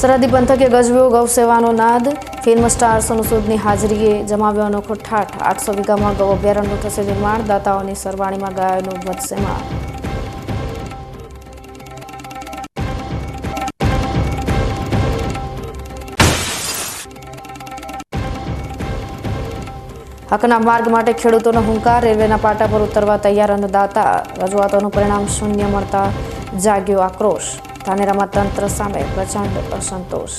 સરહદી પંથકે ગજવ્યો ગૌસેવાનો નાદ। Film star સોનુ સૂદની હાજરીએ જમાવ્યો અનોખો ઠાઠ। 800 વીઘામાં ગૌ અભયારણ્યનું થશે નિર્માણ। દાતાઓની સરવાણીમાં ગાયોનું વધશે માગ। હકના માર્ગ માટે ખેડૂતોનો હુંકાર। રેલવેના પાટા પર ઉતરવા તૈયાર અન્નદાતા। રજૂઆતોનું પરિણામ શૂન્ય મળતા જાગ્યો આક્રોશ। ધાનેરામાં તંત્ર સામે પ્રચંડ અસંતોષ।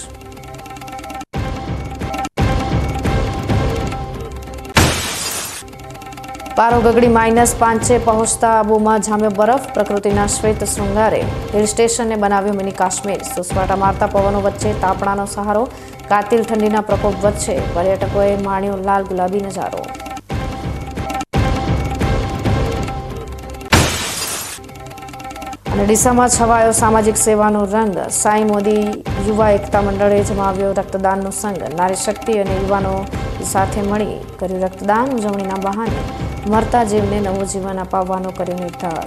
પારો ગગડી -5 પહોંચતા આબુમાં જામ્યો બરફ। પ્રકૃતિના શ્વેત શૃંગારે હિલ સ્ટેશનને બનાવ્યું મિની કાશ્મીર। સુસવાટા મારતા પવનો વચ્ચે તાપણાનો સહારો। કાતિલ ઠંડીના પ્રકોપ વચ્ચે પર્યટકોએ માણ્યો લાલ ગુલાબી નજારો। અને ડીસામાં છવાયો સામાજિક સેવાનો રંગ। સાંઈ મોદી યુવા એકતા મંડળે જમાવ્યો રક્તદાનનો સંગ। નારી શક્તિ અને યુવાનો સાથે મળી કર્યું રક્તદાન। ઉજવણીના બહાને મરતા જીવને નવું જીવન અપાવવાનો કર્યો નિર્ધાર।